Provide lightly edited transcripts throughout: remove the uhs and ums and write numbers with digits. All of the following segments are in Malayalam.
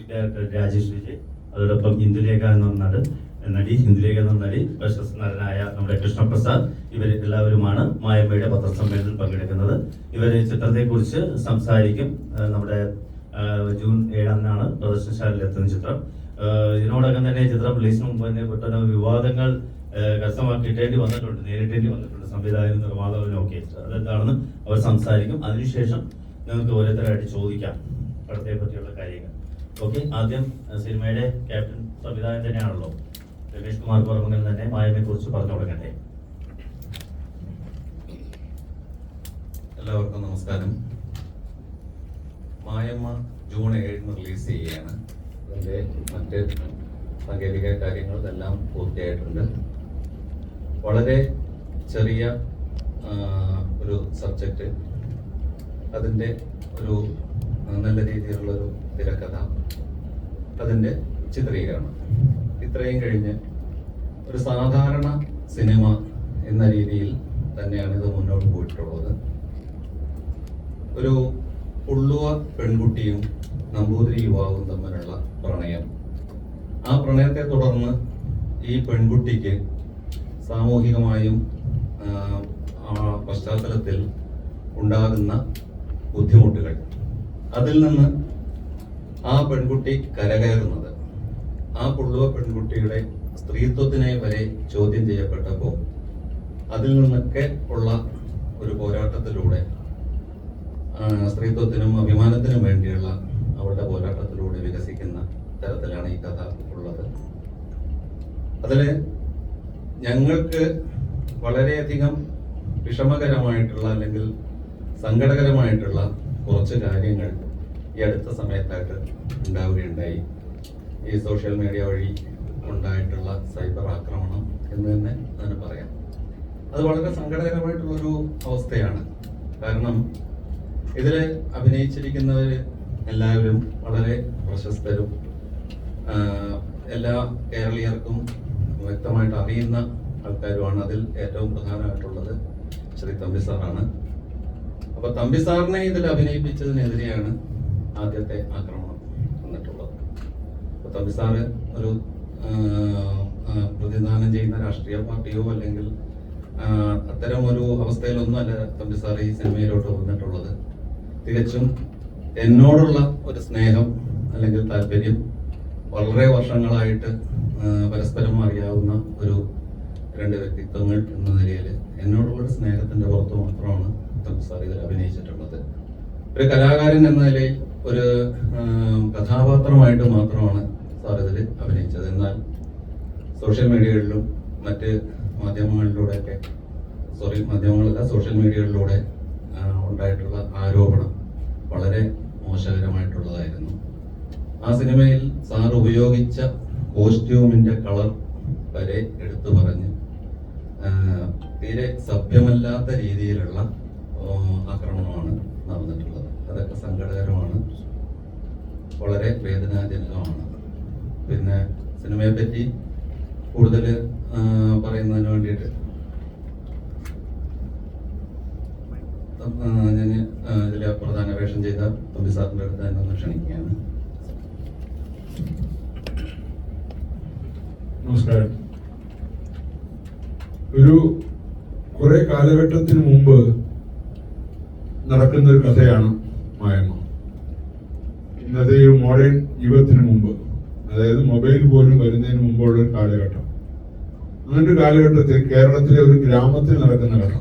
മ്യൂസിക് ഡയറക്ടർ രാജേഷ് വിജയ്, അതോടൊപ്പം ഇന്ദുലേഖ എന്ന നടി, പ്രശസ്ത നടനായ നമ്മുടെ കൃഷ്ണപ്രസാദ്, ഇവർ എല്ലാവരുമാണ് മായമ്മയുടെ പത്രസമ്മേളനത്തിൽ പങ്കെടുക്കുന്നത്. ഇവര് ചിത്രത്തെക്കുറിച്ച് സംസാരിക്കും. നമ്മുടെ ജൂൺ 7-നാണ് പ്രദർശനശാലയിൽ എത്തുന്ന ചിത്രം. ഇതിനോടകം തന്നെ ചിത്രം റിലീസിന് മുമ്പ് തന്നെ പെട്ടെന്ന് വിവാദങ്ങൾ കരസ്ഥമാക്കിയിട്ടേണ്ടി വന്നിട്ടുണ്ട്, നേരിട്ടേണ്ടി വന്നിട്ടുണ്ട് സംവിധായകനും നിർമ്മാതാവിനും ഒക്കെ. അതെന്താണെന്ന് അവർ സംസാരിക്കും. അതിനുശേഷം നിങ്ങൾക്ക് ഓരോരുത്തരായിട്ട് ചോദിക്കാം പടത്തെ പറ്റിയുള്ള കാര്യങ്ങൾ. ഓക്കെ, ആദ്യം സിനിമയുടെ ക്യാപ്റ്റൻ സംവിധായകൻ തന്നെയാണല്ലോ രമേഷ് കുമാർ പറമ്പങ്കൽ തന്നെ മായമ്മയെ കുറിച്ച് പറഞ്ഞു തുടങ്ങട്ടെ. എല്ലാവർക്കും നമസ്കാരം. മായമ്മ ജൂൺ 7 റിലീസ് ചെയ്യുകയാണ്. അതിൻ്റെ മറ്റ് സാങ്കേതിക കാര്യങ്ങളെല്ലാം പൂർത്തിയായിട്ടുണ്ട്. വളരെ ചെറിയ ഒരു സബ്ജക്റ്റ്, അതിൻ്റെ ഒരു നല്ല രീതിയിലുള്ളൊരു തിരക്കഥ, അതിൻ്റെ ചിത്രീകരണം, ഇത്രയും കഴിഞ്ഞ് ഒരു സാധാരണ സിനിമ എന്ന രീതിയിൽ തന്നെയാണ് ഇത് മുന്നോട്ട് പോയിട്ടുള്ളത്. ഒരു പുള്ളുവ പെൺകുട്ടിയും നമ്പൂതിരി യുവാവും തമ്മിലുള്ള പ്രണയം, ആ പ്രണയത്തെ തുടർന്ന് ഈ പെൺകുട്ടിക്ക് സാമൂഹികമായും പശ്ചാത്തലത്തിൽ ഉണ്ടാകുന്ന ബുദ്ധിമുട്ടുകൾ, അതിൽ നിന്ന് ആ പെൺകുട്ടി കരകയറുന്നത്, ആ പുള്ളുവ പെൺകുട്ടിയുടെ സ്ത്രീത്വത്തിനെ വരെ ചോദ്യം ചെയ്യപ്പെട്ടപ്പോൾ അതിൽ നിന്നൊക്കെ ഉള്ള ഒരു പോരാട്ടത്തിലൂടെ, സ്ത്രീത്വത്തിനും അഭിമാനത്തിനും വേണ്ടിയുള്ള അവരുടെ പോരാട്ടത്തിലൂടെ വികസിക്കുന്ന തരത്തിലാണ് ഈ കഥ ഉള്ളത്. അതിൽ ഞങ്ങൾക്ക് വളരെയധികം വിഷമകരമായിട്ടുള്ള അല്ലെങ്കിൽ സങ്കടകരമായിട്ടുള്ള കുറച്ച് കാര്യങ്ങൾ ഈ അടുത്ത സമയത്തായിട്ട് ഉണ്ടാവുകയുണ്ടായി. ഈ സോഷ്യൽ മീഡിയ വഴി ഉണ്ടായിട്ടുള്ള സൈബർ ആക്രമണം എന്ന് തന്നെ അതിന് പറയാം. അത് വളരെ സങ്കടകരമായിട്ടുള്ളൊരു അവസ്ഥയാണ്. കാരണം ഇതിൽ അഭിനയിച്ചിരിക്കുന്നവർ എല്ലാവരും വളരെ പ്രശസ്തരും എല്ലാ കേരളീയർക്കും വ്യക്തമായിട്ട് അറിയുന്ന ആൾക്കാരുമാണ്. അതിൽ ഏറ്റവും പ്രധാനമായിട്ടുള്ളത് ശ്രീ തമ്പി സാറാണ്. അപ്പൊ തമ്പി സാറിനെ ഇതിൽ അഭിനയിപ്പിച്ചതിനെതിരെയാണ് ആദ്യത്തെ ആക്രമണം വന്നിട്ടുള്ളത്. അപ്പൊ തമ്പി സാറ് ഒരു പ്രതിദാനം ചെയ്യുന്ന രാഷ്ട്രീയ പാർട്ടിയോ അല്ലെങ്കിൽ അത്തരം ഒരു അവസ്ഥയിലൊന്നും അല്ല തമ്പി സാർ ഈ സിനിമയിലോട്ട് വന്നിട്ടുള്ളത്. തികച്ചും എന്നോടുള്ള ഒരു സ്നേഹം അല്ലെങ്കിൽ താല്പര്യം, വളരെ വർഷങ്ങളായിട്ട് പരസ്പരം അറിയാവുന്ന ഒരു രണ്ട് വ്യക്തിത്വങ്ങൾ എന്ന നിലയിൽ എന്നോടുള്ള സ്നേഹത്തിന്റെ പുറത്ത് മാത്രമാണ് തമ്പി സാർ ഇതിൽ അഭിനയിച്ചിട്ടുള്ളത്. ഒരു കലാകാരൻ എന്ന നിലയിൽ ഒരു കഥാപാത്രമായിട്ട് മാത്രമാണ് സാർ ഇതിൽ അഭിനയിച്ചത്. എന്നാൽ സോഷ്യൽ മീഡിയകളിലും മറ്റ് മാധ്യമങ്ങളിലൂടെയൊക്കെ, സോഷ്യൽ മീഡിയകളിലൂടെ ഉണ്ടായിട്ടുള്ള ആരോപണം വളരെ മോശകരമായിട്ടുള്ളതായിരുന്നു. ആ സിനിമയിൽ സാർ ഉപയോഗിച്ച കോസ്റ്റ്യൂമിന്റെ കളർ വരെ എടുത്തു പറഞ്ഞ് തീരെ സഭ്യമല്ലാത്ത രീതിയിലുള്ള ആക്രമണമാണ് നടന്നിട്ടുള്ളത്. അതൊക്കെ സങ്കടകരമാണ്, വളരെ വേദനാജനകമാണ്. പിന്നെ സിനിമയെ പറ്റി കൂടുതൽ പറയുന്നതിന് വേണ്ടിയിട്ട് ഞാൻ ഇതിലെ പ്രധാന വേഷം ചെയ്ത തമ്പി സാറിന്റെ അടുത്ത് തന്നെ ഒന്ന് ക്ഷണിക്കുകയാണ്. നമസ്കാരം. ഒരു കുറെ കാലഘട്ടത്തിന് മുമ്പ് നടക്കുന്ന ഒരു കഥയാണ് മായമ്മ. ഇന്നത്തെ ഒരു മോഡേൺ യുഗത്തിന് മുമ്പ്, അതായത് മൊബൈൽ പോലും വരുന്നതിന് മുമ്പുള്ള ഒരു കാലഘട്ടം. അങ്ങനൊരു കാലഘട്ടത്തിൽ കേരളത്തിലെ ഒരു ഗ്രാമത്തിൽ നടക്കുന്ന കഥ.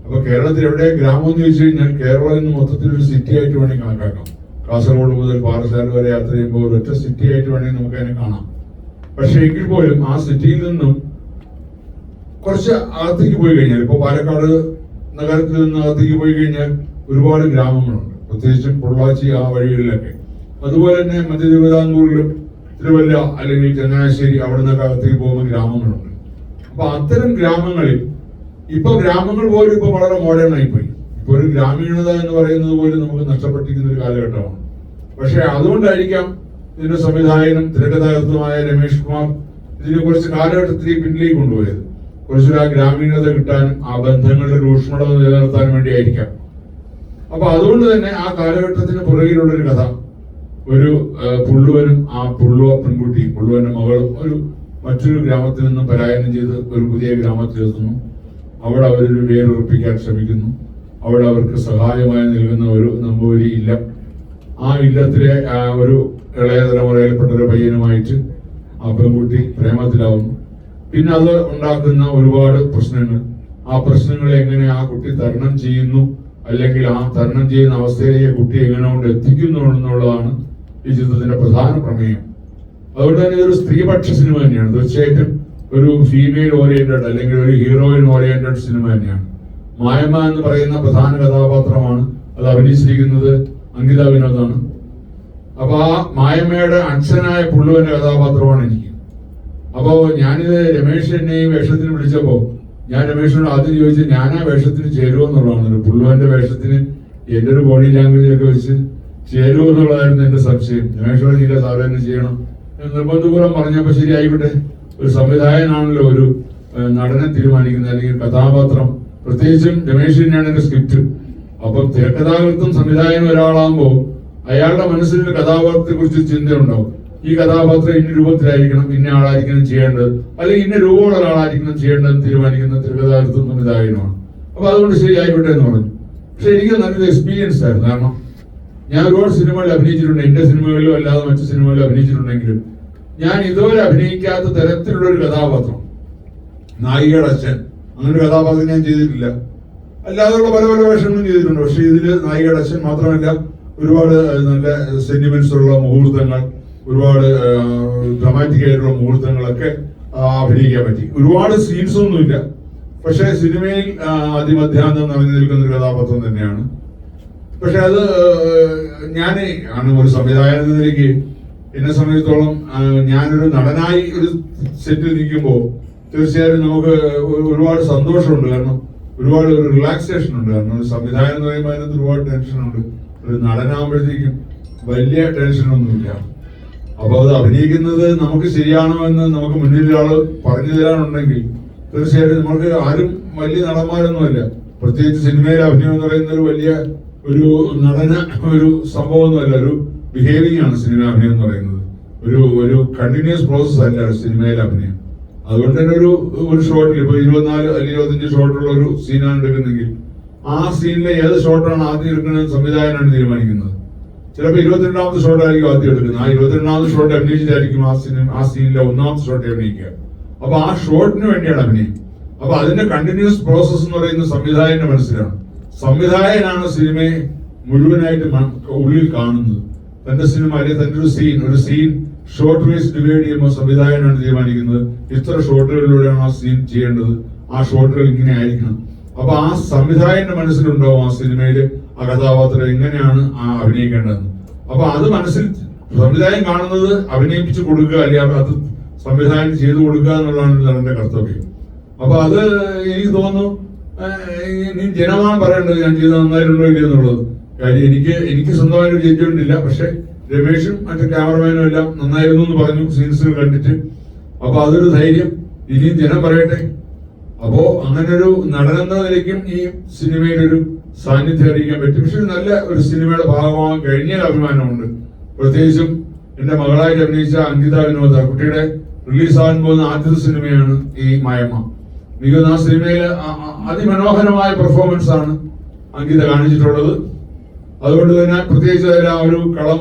അപ്പൊ കേരളത്തിൽ എവിടെ ഗ്രാമം എന്ന് ചോദിച്ചു കഴിഞ്ഞാൽ കേരളം എന്ന് മൊത്തത്തിൽ ഒരു സിറ്റി ആയിട്ട് വേണമെങ്കിൽ കണക്കാക്കാം. കാസർഗോഡ് മുതൽ പാറശാല വരെ യാത്ര ചെയ്യുമ്പോൾ ഒരൊറ്റ സിറ്റി ആയിട്ട് വേണമെങ്കിൽ നമുക്ക് അതിനെ കാണാം. പക്ഷെ എങ്കിൽ പോലും ആ സിറ്റിയിൽ നിന്നും കുറച്ച് അകത്തേക്ക് പോയി കഴിഞ്ഞാൽ, ഇപ്പൊ പാലക്കാട് നഗരത്തിൽ നിന്ന് അകത്തേക്ക് പോയി കഴിഞ്ഞാൽ ഒരുപാട് ഗ്രാമങ്ങളുണ്ട്, പ്രത്യേകിച്ചും പൊള്ളാച്ചി ആ വഴികളിലൊക്കെ. അതുപോലെ തന്നെ മധ്യ തിരുവിതാംകൂറിലും തിരുവല്ല അല്ലെങ്കിൽ ചങ്ങനാശ്ശേരി അവിടെ നിന്നൊക്കെ അകത്തേക്ക് പോകുന്ന ഗ്രാമങ്ങളുണ്ട്. അപ്പൊ അത്തരം ഗ്രാമങ്ങളിൽ ഇപ്പൊ ഗ്രാമങ്ങൾ പോലും ഇപ്പൊ വളരെ മോഡേൺ ആയിപ്പോയി. ഇപ്പൊ ഒരു ഗ്രാമീണത എന്ന് പറയുന്നത് പോലും നമുക്ക് നഷ്ടപ്പെട്ടിരിക്കുന്ന ഒരു കാലഘട്ടമാണ്. പക്ഷെ അതുകൊണ്ടായിരിക്കാം ഇതിന്റെ സംവിധായകനും തിരക്കഥാകൃത്തുമായ രമേഷ് കുമാർ ഇതിനെ കുറച്ച് കാലഘട്ടത്തിൽ പിന്നിലേക്ക് കൊണ്ടുപോയത്. കുറച്ചൊരു ആ ഗ്രാമീണത കിട്ടാനും ആ ബന്ധങ്ങളുടെ ഒരു ഊഷ്മളത നിലനിർത്താനും വേണ്ടിയായിരിക്കാം. അപ്പൊ അതുകൊണ്ട് തന്നെ ആ കാലഘട്ടത്തിന് പുറകിലുള്ളൊരു കഥ ഒരു പുള്ളുവനും ആ പുള്ളുവ പെൺകുട്ടിയും പുള്ളുവന്റെ മകളും മറ്റൊരു ഗ്രാമത്തിൽ നിന്നും പലായനം ചെയ്ത് ഒരു പുതിയ ഗ്രാമത്തിലെത്തുന്നു. അവിടെ അവരൊരു വേരുറപ്പിക്കാൻ ശ്രമിക്കുന്നു. അവിടെ അവർക്ക് സഹായമായി നൽകുന്ന ഒരു നമ്പൂരി ഇല്ലം. ആ ഇല്ലത്തിലെ ഒരു ഇളയ തലമുറയിൽപ്പെട്ട ഒരു പയ്യനുമായിട്ട് ആ പെൺകുട്ടി പ്രേമത്തിലാവുന്നു. പിന്നെ അത് ഉണ്ടാക്കുന്ന ഒരുപാട് പ്രശ്നങ്ങൾ, ആ പ്രശ്നങ്ങളെ എങ്ങനെ ആ കുട്ടി തരണം ചെയ്യുന്നു, അല്ലെങ്കിൽ ആ തരണം ചെയ്യുന്ന അവസ്ഥയിലേക്ക് കുട്ടി എങ്ങനെ കൊണ്ട് എത്തിക്കുന്നു എന്നുള്ളതാണ് ഈ ചിത്രത്തിന്റെ പ്രധാന പ്രമേയം. അതുകൊണ്ട് തന്നെ ഇതൊരു സ്ത്രീപക്ഷ സിനിമ തന്നെയാണ്. തീർച്ചയായിട്ടും ഒരു ഫീമെയിൽ ഓറിയന്റഡ് അല്ലെങ്കിൽ ഒരു ഹീറോയിൻ ഓറിയന്റഡ് സിനിമ തന്നെയാണ്. മായമ്മ എന്ന് പറയുന്ന പ്രധാന കഥാപാത്രമാണ്. അത് അഭിനയിച്ചിരിക്കുന്നത് അങ്കിത വിനോദാണ്. അപ്പൊ ആ മായമ്മയുടെ അച്ഛനായ പുള്ളുവന്റെ കഥാപാത്രമാണ് എനിക്ക്. അപ്പോ ഞാനിത് രമേശ് എന്നെ ഈ വേഷത്തിന് വിളിച്ചപ്പോ ഞാൻ രമേശിനോട് ആദ്യം ചോദിച്ചത് ഞാൻ ആ വേഷത്തിന് ചേരുമോ എന്നുള്ളതാണ്. പുള്ളുവന്റെ വേഷത്തിന് എന്റെ ഒരു ബോഡി ലാംഗ്വേജ് ഒക്കെ വെച്ച് ചേരുമോ എന്നുള്ളതായിരുന്നു എന്റെ സംശയം. രമേശോട് ഇല്ല സാറ് തന്നെ ചെയ്യണം നിർബന്ധപൂർവ്വം പറഞ്ഞപ്പോ ശരി ആയിക്കോട്ടെ. ഒരു സംവിധായകനാണല്ലോ ഒരു നടനെ തീരുമാനിക്കുന്നത്, അല്ലെങ്കിൽ കഥാപാത്രം. പ്രത്യേകിച്ചും രമേശ് തന്നെയാണ് എന്റെ സ്ക്രിപ്റ്റ്. അപ്പം തിരക്കഥാകൃത്തും സംവിധായകനും ഒരാളാകുമ്പോ അയാളുടെ മനസ്സിൽ കഥാപാത്രത്തെ കുറിച്ച് ചിന്ത ഉണ്ടാവും. ഈ കഥാപാത്രം ഇന്ന രൂപത്തിലായിരിക്കണം, ഇന്ന ആളായിരിക്കണം ചെയ്യേണ്ടത്, അല്ലെങ്കിൽ ഇന്ന രൂപമുള്ള ഒരാളായിരിക്കണം ചെയ്യേണ്ടതെന്ന് തീരുമാനിക്കുന്ന തിരക്കഥാകൃത്തും സംവിധായകനുമാണ്. അപ്പൊ അതുകൊണ്ട് ശരി ആയിക്കോട്ടെ എന്ന് പറഞ്ഞു. പക്ഷെ എനിക്ക് നല്ലൊരു എക്സ്പീരിയൻസ് ആയിരുന്നു. കാരണം ഞാൻ ഒരുപാട് സിനിമകളിൽ അഭിനയിച്ചിട്ടുണ്ട്. എന്റെ സിനിമകളിലും അല്ലാതെ മറ്റു സിനിമകളിലും അഭിനയിച്ചിട്ടുണ്ടെങ്കിലും ഞാൻ ഇതുവരെ അഭിനയിക്കാത്ത തരത്തിലുള്ള ഒരു കഥാപാത്രം, നായികയുടെ അച്ഛൻ, അങ്ങനെ ഒരു കഥാപാത്രം ഞാൻ ചെയ്തിട്ടില്ല. അല്ലാതെയുള്ള പല പല വേഷങ്ങളും ചെയ്തിട്ടുണ്ട്. പക്ഷെ ഇതില് നായികയുടെ അച്ഛൻ മാത്രമല്ല, ഒരുപാട് നല്ല സെന്റിമെന്റ്സ് ഉള്ള മുഹൂർത്തങ്ങൾ, ഒരുപാട് ഡ്രമാറ്റിക് ആയിട്ടുള്ള മുഹൂർത്തങ്ങളൊക്കെ അഭിനയിക്കാൻ പറ്റി. ഒരുപാട് സീൻസ് ഒന്നുമില്ല, പക്ഷെ സിനിമയിൽ അതിമധ്യാന്തം നിറഞ്ഞു നിൽക്കുന്ന ഒരു കഥാപാത്രം തന്നെയാണ്. പക്ഷെ അത് ഞാൻ ഒരു സംവിധായകൻ എന്ന നിലയ്ക്ക് എന്നെ സംബന്ധിച്ചിടത്തോളം ഞാനൊരു നടനായി ഒരു സെറ്റിൽ നിൽക്കുമ്പോൾ തീർച്ചയായും നമുക്ക് ഒരുപാട് സന്തോഷമുണ്ട്. കാരണം ഒരുപാട് ഒരു റിലാക്സേഷൻ ഉണ്ട്. കാരണം ഒരു സംവിധായകൻ എന്ന് പറയുമ്പോൾ അതിനകത്ത് ഒരുപാട് ടെൻഷനുണ്ട്. ഒരു നടനാകുമ്പോഴത്തേക്കും വലിയ ടെൻഷനൊന്നുമില്ല. അപ്പൊ അത് അഭിനയിക്കുന്നത് നമുക്ക് ശരിയാണോ എന്ന് നമുക്ക് മുന്നിൽ ഒരാള് പറഞ്ഞു തരാനുണ്ടെങ്കിൽ തീർച്ചയായിട്ടും നമുക്ക് ആരും വലിയ നടന്മാരൊന്നുമല്ല. പ്രത്യേകിച്ച് സിനിമയിലെ അഭിനയം എന്ന് പറയുന്ന ഒരു വലിയ ഒരു നടന ഒരു സംഭവമൊന്നുമല്ല, ഒരു ബിഹേവിംഗ് ആണ് സിനിമ അഭിനയം എന്ന് പറയുന്നത്. ഒരു കണ്ടിന്യൂസ് പ്രോസസ് അല്ല സിനിമയിലെ അഭിനയം. അതുകൊണ്ട് തന്നെ ഒരു ഷോട്ടിൽ ഇപ്പൊ 24 അല്ലെങ്കിൽ 25 ഷോട്ടുള്ള ഒരു സീനാണ് എടുക്കുന്നെങ്കിൽ ആ സീനിലെ ഏത് ഷോട്ടാണ് ആദ്യം എടുക്കുന്നത് സംവിധായകനാണ് തീരുമാനിക്കുന്നത്. ചിലപ്പോൾ 22ാമത്തെ ഷോട്ടായിരിക്കും ആദ്യം എടുക്കുന്നത്. ആ 22ാമത്തെ ഷോട്ട് അഭിനയിച്ചിട്ടായിരിക്കും ആ സീനിലെ 1ാമത്തെ ഷോട്ട് അഭിനയിക്കുക. അപ്പൊ ആ ഷോട്ടിന് വേണ്ടിയാണ് അഭിനയം. അപ്പൊ അതിന്റെ കണ്ടിന്യൂസ് പ്രോസസ് എന്ന് പറയുന്നത് സംവിധായകന്റെ മനസ്സിലാണ്. സംവിധായകനാണ് സിനിമയെ മുഴുവനായിട്ട് ഉള്ളിൽ കാണുന്നത്. തന്റെ സിനിമ അല്ലെങ്കിൽ തന്റെ ഒരു സീൻ ഷോർട്ട് വൈസ് ഡിവൈഡ് ചെയ്യുമ്പോൾ സംവിധായകനാണ് തീരുമാനിക്കുന്നത് ഇത്ര ഷോട്ടുകളിലൂടെയാണ് ആ സീൻ ചെയ്യേണ്ടത്, ആ ഷോട്ടുകൾ ഇങ്ങനെ ആയിരിക്കണം. അപ്പൊ ആ സംവിധായകന്റെ മനസ്സിലുണ്ടാവും ആ സിനിമയില് ആ കഥാപാത്രം എങ്ങനെയാണ് അഭിനയിക്കേണ്ടതെന്ന്. അപ്പൊ അത് മനസ്സിൽ സംവിധായകൻ കാണുന്നത് അഭിനയിപ്പിച്ചു കൊടുക്കുക, അല്ലെങ്കിൽ അത് സംവിധാനം ചെയ്തു കൊടുക്കുക എന്നുള്ളതാണ് നടന്റെ കർത്തവ്യം. അപ്പൊ അത് എനിക്ക് തോന്നുന്നു ഇനി ജനമാണ് പറയേണ്ടത് ഞാൻ ചെയ്ത് നന്നായിട്ടുണ്ടോ ഇല്ല എന്നുള്ളത്. കാര്യം എനിക്ക് സ്വന്തമായിട്ട് ജയിച്ചുകൊണ്ടില്ല. പക്ഷെ രമേഷും മറ്റു ക്യാമറമാനും എല്ലാം നന്നായിരുന്നു എന്ന് പറഞ്ഞു സീൻസുകൾ കണ്ടിട്ട്. അപ്പൊ അതൊരു ധൈര്യം ഇനിയും ജനം പറയട്ടെ. അപ്പോ അങ്ങനെ ഒരു നടനെന്ന നിലയ്ക്കും ഈ സിനിമയിലൊരു സാന്നിധ്യം അറിയിക്കാൻ പറ്റും. പക്ഷെ നല്ല ഒരു സിനിമയുടെ ഭാഗമാകാൻ കഴിഞ്ഞ അഭിമാനമുണ്ട്. പ്രത്യേകിച്ചും എന്റെ മകളായിട്ട് അഭിനയിച്ച അങ്കിത വിനോദ കുട്ടിയുടെ റിലീസാകാൻ പോകുന്ന ആദ്യത്തെ സിനിമയാണ് ഈ മായമ്മ. എനിക്ക് ആ സിനിമയിലെ അതിമനോഹരമായ പെർഫോമൻസ് ആണ് അങ്കിത കാണിച്ചിട്ടുള്ളത്. അതുകൊണ്ട് തന്നെ പ്രത്യേകിച്ച് ആ ഒരു കളം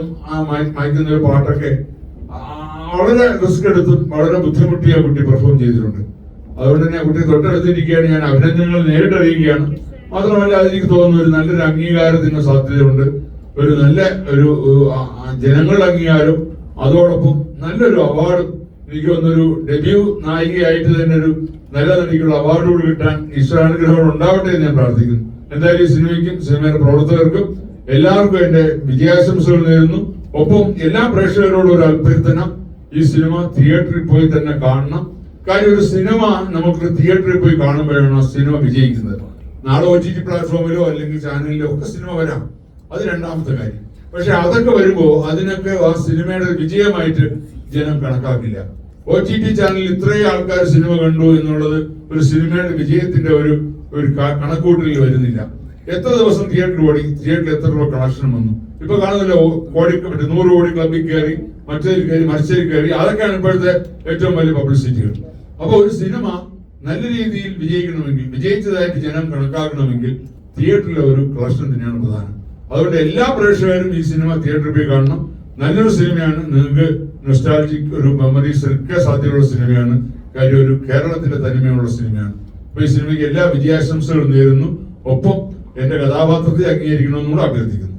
മായ്ക്കുന്ന ഒരു പാട്ടൊക്കെ വളരെ റിസ്ക് എടുത്തും വളരെ ബുദ്ധിമുട്ടിയ കുട്ടി പെർഫോം ചെയ്തിട്ടുണ്ട്. അതുകൊണ്ട് തന്നെ കുട്ടി തൊട്ടടുത്തിരിക്കുകയാണ്. ഞാൻ അഭിനന്ദനങ്ങൾ നേരിട്ട് അറിയിക്കുകയാണ്. മാത്രമല്ല അതെനിക്ക് തോന്നുന്നു ഒരു നല്ലൊരു അംഗീകാരത്തിന് സാധ്യതയുണ്ട്. ഒരു നല്ല ഒരു ജനങ്ങളുടെ അംഗീകാരം, അതോടൊപ്പം നല്ലൊരു അവാർഡ്. എനിക്ക് തോന്നുന്നൊരു ഡെബ്യൂ നായികയായിട്ട് തന്നെ ഒരു നല്ല നടിക്കുള്ള അവാർഡുകൾ കിട്ടാൻ ഈശ്വരാനുഗ്രഹം ഉണ്ടാവട്ടെ എന്ന് ഞാൻ പ്രാർത്ഥിക്കുന്നു. എന്തായാലും ഈ സിനിമയ്ക്കും സിനിമയുടെ പ്രവർത്തകർക്കും എല്ലാവർക്കും എന്റെ വിജയാശംസകൾ നേരുന്നു. ഒപ്പം എല്ലാ പ്രേക്ഷകരോടും ഒരു അഭ്യർത്ഥന, ഈ സിനിമ തിയേറ്ററിൽ പോയി തന്നെ കാണണം. കാര്യം ഒരു സിനിമ നമുക്ക് തിയേറ്ററിൽ പോയി കാണുമ്പോഴാണ് ആ സിനിമ വിജയിക്കുന്നത്. നാളെ OTT പ്ലാറ്റ്ഫോമിലോ അല്ലെങ്കിൽ ചാനലിലോ ഒക്കെ സിനിമ വരാം, അത് രണ്ടാമത്തെ കാര്യം. പക്ഷെ അതൊക്കെ വരുമ്പോ അതിനൊക്കെ ആ സിനിമയുടെ വിജയമായിട്ട് ജനം കണക്കാക്കില്ല. OTT ചാനലിൽ ഇത്രയും ആൾക്കാർ സിനിമ കണ്ടു എന്നുള്ളത് ഒരു സിനിമയുടെ വിജയത്തിന്റെ ഒരു കണക്കൂട്ടലിൽ വരുന്നില്ല. എത്ര ദിവസം തിയേറ്റർ ഓടി, തിയേറ്ററിൽ എത്ര രൂപ കളക്ഷൻ വന്നു, ഇപ്പൊ കാണുന്നില്ല, കോടി 100 കോടി ക്ലബിൽ കയറി, മറ്റേതിൽ കയറി, മറിച്ചതിൽ കയറി. അതൊക്കെയാണ് ഇപ്പോഴത്തെ ഏറ്റവും വലിയ പബ്ലിസിറ്റികൾ. അപ്പൊ ഒരു സിനിമ നല്ല രീതിയിൽ വിജയിക്കണമെങ്കിൽ, വിജയിച്ചതായിട്ട് ജനം കണക്കാക്കണമെങ്കിൽ തിയേറ്ററിലെ ഒരു കളക്ഷൻ തന്നെയാണ് പ്രധാനം. അതുകൊണ്ട് എല്ലാ പ്രേക്ഷകരും ഈ സിനിമ തിയേറ്ററിൽ പോയി കാണണം. നല്ലൊരു സിനിമയാണ്. നിങ്ങൾക്ക് നൊസ്റ്റാൾജിക് ഒരു മെമ്മറീസ് ഒക്കെ സാധ്യതയുള്ള സിനിമയാണ്. കാര്യം ഒരു കേരളത്തിന്റെ തനിമയുള്ള സിനിമയാണ്. അപ്പൊ ഈ സിനിമയ്ക്ക് എല്ലാ വിജയാശംസകളും നേരുന്നു. ഒപ്പം എന്റെ കഥാപാത്രത്തെ അംഗീകരിക്കണമെന്നും കൂടെ അഭ്യർത്ഥിക്കുന്നു.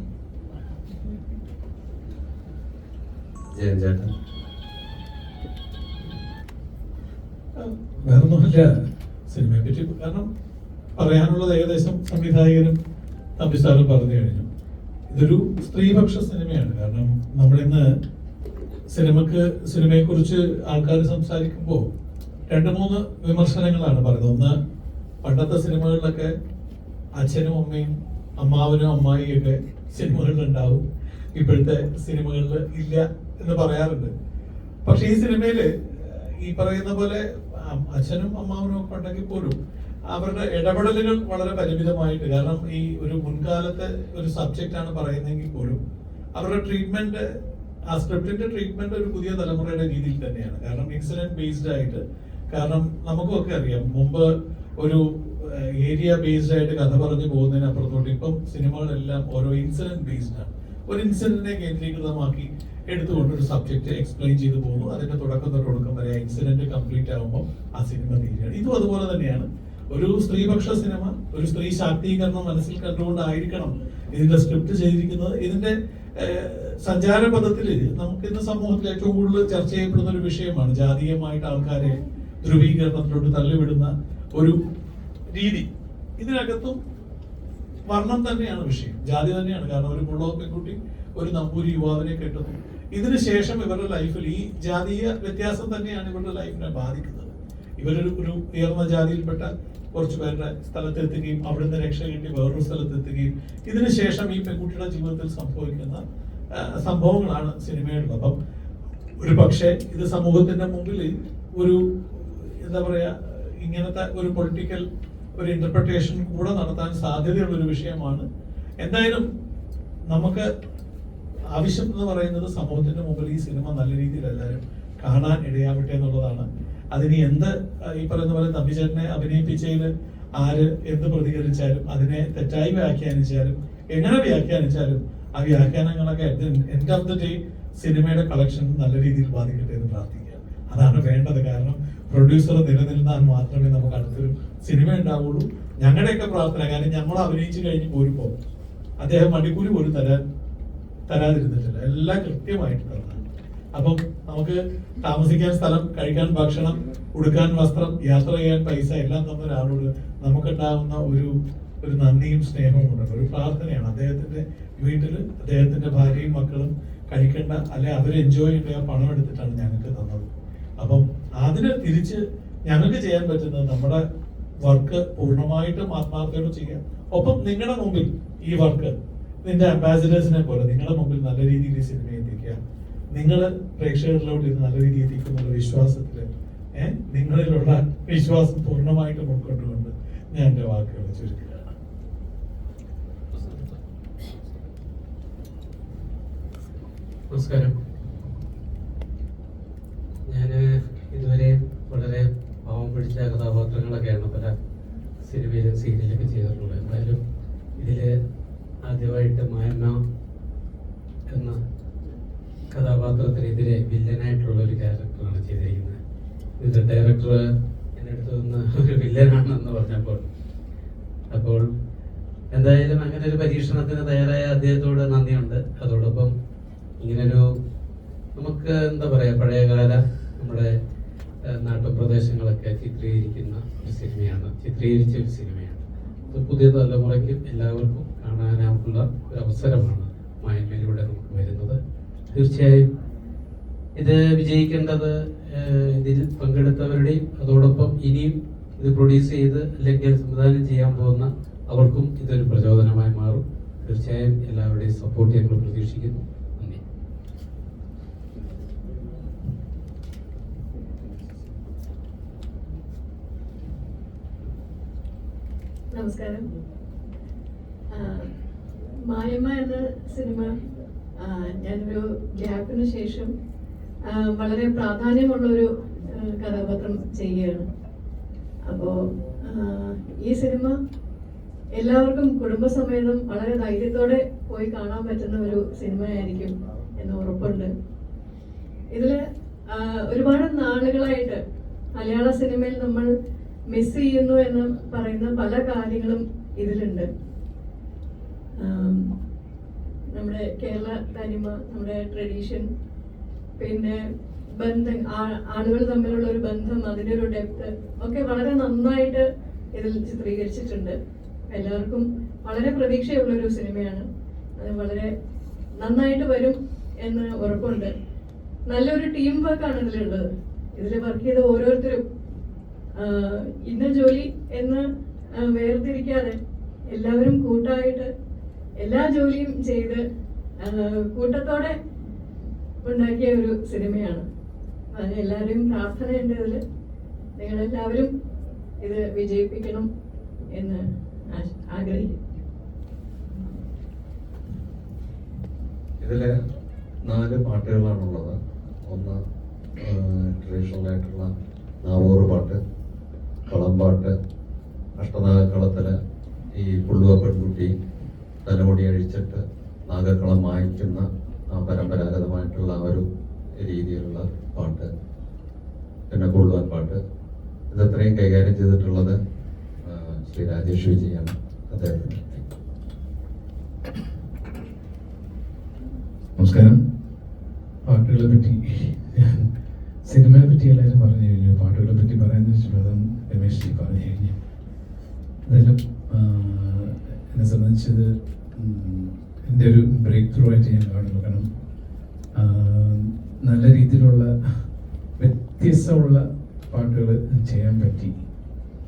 ജയൻ ചേട്ടൻ. വേറൊന്നുമില്ല സിനിമയെ പറ്റി, കാരണം പറയാനുള്ളത് ഏകദേശം സംവിധായകനും തമ്പി സാറും പറഞ്ഞു കഴിഞ്ഞു. ഇതൊരു സ്ത്രീപക്ഷ സിനിമയാണ്. കാരണം നമ്മളിന്ന് സിനിമയെ കുറിച്ച് ആൾക്കാർ സംസാരിക്കുമ്പോൾ 2-3 വിമർശനങ്ങളാണ് പറയുന്നത്. ഒന്ന്, പണ്ടത്തെ സിനിമകളിലൊക്കെ അച്ഛനും അമ്മയും അമ്മാവനും അമ്മായിയൊക്കെ സിനിമകളിലുണ്ടാവും, ഇപ്പോഴത്തെ സിനിമകളിൽ ഇല്ല എന്ന് പറയാറുണ്ട്. പക്ഷെ ഈ സിനിമയില് ഈ പറയുന്ന പോലെ അച്ഛനും അമ്മാവനും ഒക്കെ ഉണ്ടെങ്കിൽ പോലും അവരുടെ ഇടപെടലുകൾ വളരെ പരിമിതമായിട്ട്, കാരണം ഈ ഒരു മുൻകാലത്തെ ഒരു സബ്ജക്റ്റ് ആണ് പറയുന്നതെങ്കിൽ പോലും അവരുടെ ട്രീറ്റ്മെന്റ്, ആ സ്ക്രിപ്റ്റിന്റെ ട്രീറ്റ്മെന്റ് ഒരു പുതിയ തലമുറയുടെ രീതിയിൽ തന്നെയാണ്. കാരണം ഇൻസിഡന്റ് ബേസ്ഡ് ആയിട്ട്, കാരണം നമുക്കൊക്കെ അറിയാം മുമ്പ് ഒരു ഏരിയ ബേസ്ഡ് ആയിട്ട് കഥ പറഞ്ഞു പോകുന്നതിന് അപ്പുറത്തോട്ട് ഇപ്പം സിനിമകളെല്ലാം ഓരോ ഇൻസിഡന്റ് ബേസ്ഡ് ആണ്. ഒരു ഇൻസിഡന്റിനെ കേന്ദ്രീകൃതമാക്കി എടുത്തുകൊണ്ട് ഒരു സബ്ജക്ട് എക്സ്പ്ലെയിൻ ചെയ്തു പോകുന്നു. അതിന്റെ തുടക്കം തൊട്ട് ഒടുക്കം വരെ ഇൻസിഡന്റ് കംപ്ലീറ്റ് ആകുമ്പോൾ ആ സിനിമ തീരുകയാണ്. ഇതും അതുപോലെ തന്നെയാണ്. ഒരു സ്ത്രീപക്ഷ സിനിമ, ഒരു സ്ത്രീ ശാക്തീകരണം മനസ്സിൽ കണ്ടുകൊണ്ടായിരിക്കണം ഇതിന്റെ സ്ക്രിപ്റ്റ് ചെയ്തിരിക്കുന്നത്. ഇതിന്റെ സഞ്ചാരപഥത്തില് നമുക്ക് ഇന്ന് സമൂഹത്തിൽ ഏറ്റവും കൂടുതൽ ചർച്ച ചെയ്യപ്പെടുന്ന ഒരു വിഷയമാണ് ജാതീയമായിട്ട് ആൾക്കാരെ ധ്രുവീകരണത്തിലോട്ട് തള്ളിവിടുന്ന ഒരു രീതി. ഇതിനകത്തും വർണ്ണം തന്നെയാണ് വിഷയം, ജാതി തന്നെയാണ്. കാരണം ഒരു മുള്ളോ പെൺകുട്ടി ഒരു നമ്പൂരി യുവാവിനെ കെട്ടുന്നു. ഇതിനുശേഷം ഇവരുടെ ലൈഫിൽ ഈ ജാതീയ വ്യത്യാസം തന്നെയാണ് ഇവരുടെ ലൈഫിനെ ബാധിക്കുന്നത്. ഇവരൊരു ഉയർന്ന ജാതിയിൽപ്പെട്ട കുറച്ചു പേരുടെ സ്ഥലത്തെത്തുകയും അവിടുന്ന് രക്ഷ കിട്ടി വേറൊരു സ്ഥലത്തെത്തുകയും ഇതിനുശേഷം ഈ പെൺകുട്ടിയുടെ ജീവിതത്തിൽ സംഭവിക്കുന്ന സംഭവങ്ങളാണ് സിനിമയുള്ളത്. അപ്പം ഒരു പക്ഷേ ഇത് സമൂഹത്തിന്റെ മുമ്പിൽ ഒരു എന്താ പറയാ, ഇങ്ങനത്തെ ഒരു പൊളിറ്റിക്കൽ ഒരു ഇന്റർപ്രിട്ടേഷൻ കൂടെ നടത്താൻ സാധ്യതയുള്ള ഒരു വിഷയമാണ്. എന്തായാലും നമുക്ക് ആവശ്യം എന്ന് പറയുന്നത് സമൂഹത്തിന്റെ മുമ്പിൽ ഈ സിനിമ നല്ല രീതിയിൽ എല്ലാവരും കാണാൻ ഇടയാവട്ടെ എന്നുള്ളതാണ്. അതിന് എന്ത് ഈ പറയുന്ന പോലെ തമ്പിചേട്ടനെ അഭിനയിപ്പിച്ചതിൽ ആര് എന്ത് പ്രതികരിച്ചാലും, അതിനെ തെറ്റായി വ്യാഖ്യാനിച്ചാലും, എങ്ങനെ വ്യാഖ്യാനിച്ചാലും ആ വ്യാഖ്യാനങ്ങളൊക്കെ എൻഡ് ഓഫ് ദി ഡേ സിനിമയുടെ കളക്ഷൻ നല്ല രീതിയിൽ ബാധിക്കട്ടെ എന്ന് പ്രാർത്ഥിക്കുക. അതാണ് വേണ്ടത്. കാരണം പ്രൊഡ്യൂസർ നിലനിന്നാൽ മാത്രമേ നമുക്ക് അടുത്തൊരു സിനിമ ഉണ്ടാവുള്ളൂ. ഞങ്ങളുടെയൊക്കെ പ്രാർത്ഥന, കാരണം ഞങ്ങൾ അഭിനയിച്ചു കഴിഞ്ഞ് പോരുമ്പോ അദ്ദേഹം മണിക്കൂർ പോലും തരാതിരുന്നിട്ടില്ല, എല്ലാം കൃത്യമായിട്ട് തരണം. അപ്പം നമുക്ക് താമസിക്കാൻ സ്ഥലം, കഴിക്കാൻ ഭക്ഷണം, ഉടുക്കാൻ വസ്ത്രം, യാത്ര ചെയ്യാൻ പൈസ എല്ലാം തന്ന ഒരാളോട് നമുക്കുണ്ടാവുന്ന ഒരു നന്ദിയും സ്നേഹവും ഉണ്ട്. ഒരു പ്രാർത്ഥനയാണ്. അദ്ദേഹത്തിന്റെ വീട്ടിൽ അദ്ദേഹത്തിന്റെ ഭാര്യയും മക്കളും കഴിക്കേണ്ട, അല്ലെ അവർ എൻജോയ് ചെയ്യേണ്ട ആ പണം എടുത്തിട്ടാണ് ഞങ്ങൾക്ക് തന്നത്. അപ്പം അതിന് തിരിച്ച് ഞങ്ങൾക്ക് ചെയ്യാൻ പറ്റുന്നത് നമ്മുടെ വർക്ക് പൂർണ്ണമായിട്ടും ആത്മാർത്ഥയോടെ ചെയ്യാം. ഒപ്പം നിങ്ങളുടെ മുമ്പിൽ ഈ വർക്ക് നിന്റെ അംബാസിഡേഴ്സിനെ പോലെ നിങ്ങളുടെ മുമ്പിൽ നല്ല രീതിയിൽ ഈ സിനിമ എത്തിക്കുക. നിങ്ങൾ പ്രേക്ഷകരിലോട്ട് ഇത് നല്ല രീതിയിൽ എത്തിക്കുന്ന വിശ്വാസത്തില് നിങ്ങളിലുള്ള വിശ്വാസം പൂർണ്ണമായിട്ടും ഉൾക്കൊണ്ടുകൊണ്ട് ഞാൻ എന്റെ വാക്കുകൾ ചുരുക്കുകയാണ്. നമസ്കാരം. ഞാൻ ഇതുവരെ വളരെ പാവം പിടിച്ച കഥാപാത്രങ്ങളൊക്കെയാണ് പല സിനിമയിലും സീരിയലൊക്കെ ചെയ്തിട്ടുള്ളത്. എന്തായാലും ഇതില് ആദ്യമായിട്ട് മായമ്മ എന്ന കഥാപാത്രത്തിനെതിരെ വില്ലനായിട്ടുള്ള ഒരു ക്യാരക്ടറാണ് ചെയ്തിരിക്കുന്നത്. ഇത് ഡയറക്ടർ എൻ്റെ അടുത്ത് നിന്ന് ഒരു വില്ലനാണെന്ന് പറഞ്ഞപ്പോൾ, അപ്പോൾ എന്തായാലും അങ്ങനെ ഒരു പരീക്ഷണത്തിന് തയ്യാറായ അദ്ദേഹത്തോട് നന്ദിയുണ്ട്. അതോടൊപ്പം ഇങ്ങനൊരു നമുക്ക് എന്താ പറയുക, പഴയകാല നമ്മുടെ നാട്ടുപ്രദേശങ്ങളൊക്കെ ചിത്രീകരിക്കുന്ന ഒരു സിനിമയാണ്, ചിത്രീകരിച്ച ഒരു സിനിമയാണ്. അത് പുതിയ തലമുറയ്ക്കും എല്ലാവർക്കും കാണാനായിട്ടുള്ള ഒരു അവസരമാണ് മായമ്മയിലൂടെ നമുക്ക് വരുന്നത്. തീർച്ചയായും ഇത് വിജയിക്കേണ്ടത് ഇതിൽ പങ്കെടുത്തവരുടെയും അതോടൊപ്പം ഇനിയും ഇത് പ്രൊഡ്യൂസ് ചെയ്ത് അല്ലെങ്കിൽ സംവിധാനം ചെയ്യാൻ പോകുന്ന അവർക്കും ഇതൊരു പ്രചോദനമായി മാറും. തീർച്ചയായും എല്ലാവരുടെയും സപ്പോർട്ട് ഞങ്ങൾ പ്രതീക്ഷിക്കുന്നു. നന്ദി. നമസ്കാരം. മായമ്മ എന്ന സിനിമ ഞാനൊരു ഗ്യാപ്പിന് ശേഷം വളരെ പ്രാധാന്യമുള്ളൊരു കഥാപാത്രം ചെയ്യുകയാണ്. അപ്പോൾ ഈ സിനിമ എല്ലാവർക്കും കുടുംബസമേതം വളരെ ധൈര്യത്തോടെ പോയി കാണാൻ പറ്റുന്ന ഒരു സിനിമയായിരിക്കും എന്ന് ഉറപ്പുണ്ട്. ഇതിൽ ഒരുപാട് നാളുകളായിട്ട് മലയാള സിനിമയിൽ നമ്മൾ മിസ് ചെയ്യുന്നു എന്ന് പറയുന്ന പല കാര്യങ്ങളും ഇതിലുണ്ട്. നമ്മുടെ കേരള തനിമ, നമ്മുടെ ട്രഡീഷൻ, പിന്നെ ആളുകൾ തമ്മിലുള്ള ഒരു ബന്ധം, അതിൻ്റെ ഒരു ഡെപ്ത് ഒക്കെ വളരെ നന്നായിട്ട് ഇതിൽ ചിത്രീകരിച്ചിട്ടുണ്ട്. എല്ലാവർക്കും വളരെ പ്രതീക്ഷയുള്ളൊരു സിനിമയാണ്. അത് വളരെ നന്നായിട്ട് വരും എന്ന് ഉറപ്പുണ്ട്. നല്ലൊരു ടീം വർക്കാണ് ഇതിലുള്ളത്. ഇതിൽ വർക്ക് ചെയ്ത ഓരോരുത്തരും ഇന്ന ജോലി എന്ന് വേർതിരിക്കാതെ എല്ലാവരും കൂട്ടായിട്ട് എല്ലാ ജോലിയും ചെയ്ത് കൂട്ടത്തോടെ ഉണ്ടാക്കിയ ഒരു സിനിമയാണ്. അതിന് എല്ലാവരെയും പ്രാർത്ഥനയുണ്ട്. ഇതിൽ നിങ്ങളെല്ലാവരും ഇത് വിജയിപ്പിക്കണം എന്ന് ആഗ്രഹിക്കും. ഇതില് 4 പാട്ടുകളാണുള്ളത്. ഒന്ന് ട്രഡീഷണൽ ആയിട്ടുള്ള നാവൂറ് പാട്ട്, കളംപാട്ട്, അഷ്ടനാഗക്കളത്തില് ഈ പുള്ളുവ പെൺകുട്ടി തലമുടി അഴിച്ചിട്ട് നാഗക്കളം മായ്ക്കുന്ന ആ പരമ്പരാഗതമായിട്ടുള്ള ആ ഒരു രീതിയിലുള്ള പാട്ട്, പിന്നെ കൊള്ളുവാൻ പാട്ട്. ഇതത്രയും കൈകാര്യം ചെയ്തിട്ടുള്ളത് ശ്രീ രാജേഷ് വിജയാണ്. അദ്ദേഹത്തിന് നമസ്കാരം. പാട്ടുകളെ പറ്റി സിനിമയെ പറ്റി എല്ലാവരും പറഞ്ഞു കഴിഞ്ഞു. പാട്ടുകളെ പറ്റി പറയാന്ന് വെച്ചാൽ അതും രമേശ് ജി പറഞ്ഞു കഴിഞ്ഞു. അതിലും എന്നെ സംബന്ധിച്ചത് എൻ്റെ ഒരു ബ്രേക്ക് ത്രൂ ആയിട്ട് ഞാൻ കാണുന്നു. കാരണം നല്ല രീതിയിലുള്ള വ്യത്യസ്തമുള്ള പാട്ടുകൾ ചെയ്യാൻ പറ്റി.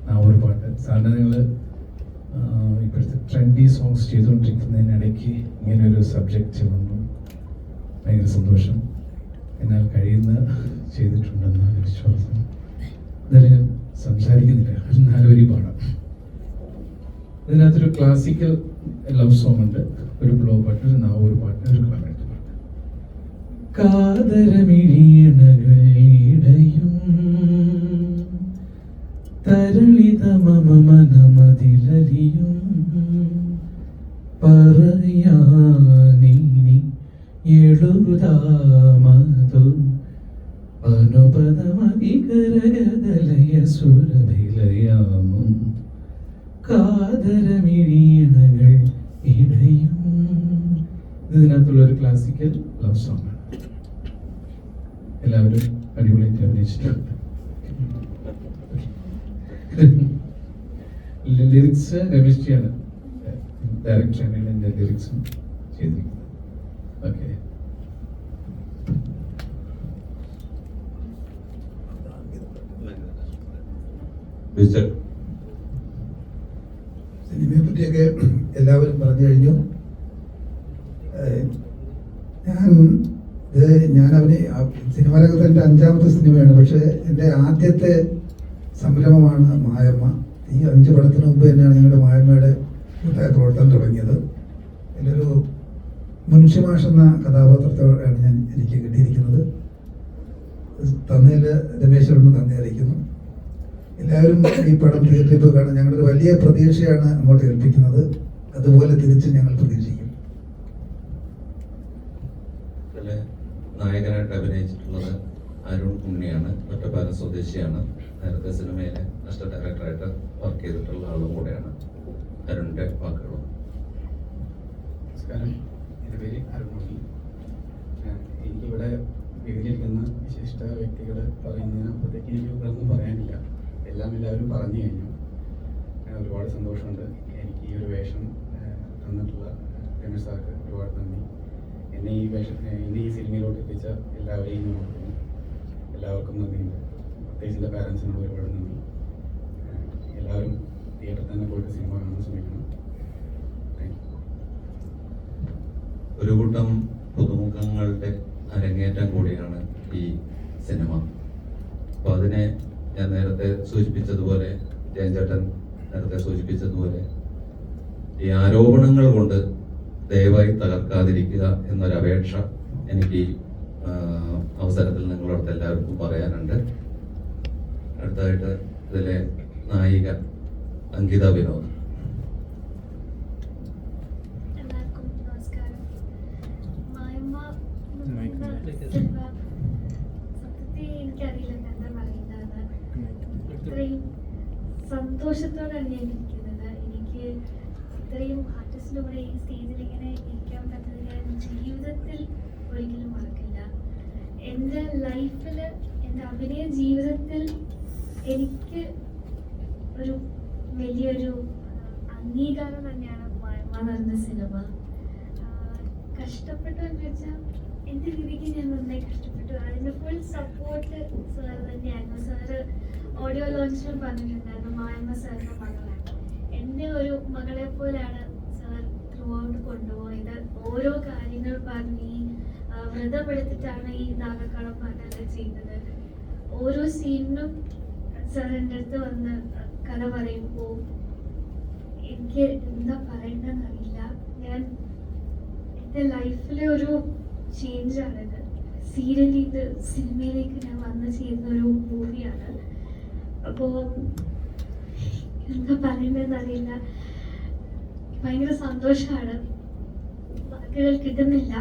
ആ ഒരു പാട്ട് സാധാരണ നിങ്ങൾ ഇപ്പോഴത്തെ ട്രെൻഡി സോങ്സ് ചെയ്തുകൊണ്ടിരിക്കുന്നതിനിടയ്ക്ക് ഇങ്ങനെ ഒരു സബ്ജക്റ്റ് വന്നു. ഭയങ്കര സന്തോഷം. എന്നാൽ കഴിയുന്ന ചെയ്തിട്ടുണ്ടെന്നാണ് വിശ്വാസം. എന്നാലും ഞാൻ സംസാരിക്കുന്നില്ല, 4 വരി പാടാം. ഇതിനകത്തൊരു ക്ലാസിക്കൽ ലവ് സോങ് ഉണ്ട്, ഒരു ബ്ലോ പാട്ട്, ഒരു നാവൂർ പാട്ട്, ഒരു ക്ലമൻറ്റ് പാട്ട്. കാതരമിഴിയണകൾ ഇടയും തരളിത മമ മനമതിലലിയും പറയാനിനി എഴുതാമതു അനുപദമതികരഗദലയ സുരഭിലയാമും കാതരമിഴിയണകൾ ഇടയും. ഇതിനകത്തുള്ള ഒരു ക്ലാസിക്കൽ ലവ് സോങ് ആണ്. എല്ലാവരും അടിപൊളിയായിട്ട് അഭിനയിച്ചിട്ടുണ്ട്. ലിറിക്സ് രമേശ് ജിയാണ് ഡയറക്ടറാണ് എൻ്റെ ലിറിക്സും ചെയ്തിരിക്കുന്നത്. ഓക്കെ. സിനിമയെ പറ്റിയൊക്കെ എല്ലാവരും പറഞ്ഞു കഴിഞ്ഞു. ഞാൻ സിനിമാ രംഗത്ത് എൻ്റെ 5ാമത്തെ സിനിമയാണ്. പക്ഷേ എൻ്റെ ആദ്യത്തെ സംരംഭമാണ് മായമ്മ. ഈ 5 പടത്തിന് മുമ്പ് തന്നെയാണ് ഞങ്ങളുടെ മായമ്മയുടെ കൂട്ടായ പ്രവർത്തനം തുടങ്ങിയത്. ഇതിലൊരു മുൻഷിമാഷ് എന്ന കഥാപാത്രത്തോടെയാണ് എനിക്ക് കിട്ടിയിരിക്കുന്നത്. തന്നതിൽ രമേശോട് നന്ദി അറിയിക്കുന്നു. എല്ലാവരും ഈ പടം തിയേറ്ററിൽ പോയി കാണാൻ ഞങ്ങളൊരു വലിയ പ്രതീക്ഷയാണ് അങ്ങോട്ട് ഏൽപ്പിക്കുന്നത്. അതുപോലെ തിരിച്ച് ഞങ്ങൾ പ്രതീക്ഷിക്കും. നായകനായിട്ട് അഭിനയിച്ചിട്ടുള്ളത് അരുൺ ഉണ്ണിയാണ്. ഒറ്റപ്പാലം സ്വദേശിയാണ്. നേരത്തെ സിനിമയിലെ അസിസ്റ്റന്റ് ഡയറക്ടറായിട്ട് വർക്ക് ചെയ്തിട്ടുള്ള ആളും കൂടെയാണ്. അരുണിന്റെ വാക്കുകളും. നമസ്കാരം, എൻ്റെ പേര് അരുൺ ഉണ്ണി. എനിക്കിവിടെ വേദിയിലിരിക്കുന്ന വിശിഷ്ട വ്യക്തികൾ പറയുന്നതിനപ്പുറത്തേക്ക് എനിക്ക് ഒന്നും പറയാനില്ല. എല്ലാവരും പറഞ്ഞു കഴിഞ്ഞു. ഒരുപാട് സന്തോഷമുണ്ട്. എനിക്ക് ഈ ഒരു വേഷം തന്നിട്ടുള്ള രമേശ് സാർക്ക് ഒരുപാട് നന്ദി. എന്നെ ഈ സിനിമയിലോട്ട് എത്തിച്ച എല്ലാവരെയും നോക്കുന്നു. എല്ലാവർക്കും നന്ദിയുണ്ട്. പ്രത്യേകിച്ച് എൻ്റെ പാരൻസിനോട് ഒരുപാട് നന്ദി. എല്ലാവരും തിയേറ്ററിൽ തന്നെ പോയിട്ട് സിനിമ കാണാൻ ശ്രമിക്കണം. ഒരു കൂട്ടം പുതുമുഖങ്ങളുടെ അരങ്ങേറ്റം കൂടിയാണ് ഈ സിനിമ. അപ്പോൾ അതിനെ ഞാൻ നേരത്തെ സൂചിപ്പിച്ചതുപോലെ, ജയൻചേട്ടൻ നേരത്തെ സൂചിപ്പിച്ചതുപോലെ, ഈ ആരോപണങ്ങൾ കൊണ്ട് ദയവായി തകർക്കാതിരിക്കുക എന്നൊരപേക്ഷ എനിക്ക് ഈ അവസരത്തിൽ നിങ്ങളോട് എല്ലാവർക്കും പറയാനുണ്ട്. അടുത്തതായിട്ട് ഇതിലെ നായിക അങ്കിത വിനോദ്. എല്ലാവർക്കും നമസ്കാരം. മായമ്മ സത്യത്തിൽ എനിക്കറിയില്ല എന്താ പറയുന്നത്. ഇത്രയും സന്തോഷത്തോടെയാണ് ഞാൻ ഇരിക്കുന്നത്. എനിക്ക് ഇത്രയും ആർട്ടിസ്റ്റിൻ്റെ കൂടെ ഈ സ്റ്റേജിൽ ഇങ്ങനെ ഇരിക്കാൻ പറ്റുന്നത് ഞാൻ ജീവിതത്തിൽ ഒരിക്കലും മറക്കില്ല. എൻ്റെ ലൈഫിൽ, എൻ്റെ അഭിനയ ജീവിതത്തിൽ എനിക്ക് ഒരു വലിയൊരു അംഗീകാരം തന്നെയാണ് മായമ്മ എന്ന് പറഞ്ഞ സിനിമ. കഷ്ടപ്പെട്ടു എന്ന് വെച്ചാൽ എൻ്റെ രീതിക്ക് ഞാൻ നന്നായി കഷ്ടപ്പെട്ടു. അതിൻ്റെ ഫുൾ സപ്പോർട്ട് സാർ തന്നെയായിരുന്നു. സാറ് ഓഡിയോ ലോഞ്ചിലും പറഞ്ഞിട്ടുണ്ടായിരുന്നു മായമ്മ സാറിൻ്റെ മകളാണ്. എൻ്റെ ഒരു മകളെ പോലെയാണ് സാർ ത്രൂ ഔട്ട് കൊണ്ടുപോയത്. ഓരോ കാര്യങ്ങൾ പറഞ്ഞ് വ്രതമെടുത്തിട്ടാണ് ഈ നാഗക്കളം പാട്ടെല്ലാം ചെയ്യുന്നത്. ഓരോ സീനിനും സാർ എൻ്റെ അടുത്ത് വന്ന് കഥ പറയുമ്പോൾ എനിക്ക് എന്താ പറയേണ്ടതെന്ന് അറിയില്ല. ഞാൻ എൻ്റെ ലൈഫിലെ ഒരു ചേഞ്ചാണിത്. സീരിയലിൽ ഇത് സിനിമയിലേക്ക് ഞാൻ വന്ന് ചെയ്യുന്ന ഒരു മൂവിയാണ്. അപ്പോൾ എന്താ പറയേണ്ടതെന്ന് അറിയില്ല. ഭയങ്കര സന്തോഷമാണ്. വാക്കുകൾ കിട്ടുന്നില്ല.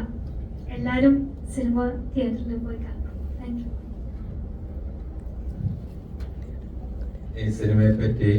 എല്ലാവരും സിനിമ തിയേറ്ററിൽ പോയി കാണണം. Thank you. ഈ സിനിമയെ പറ്റി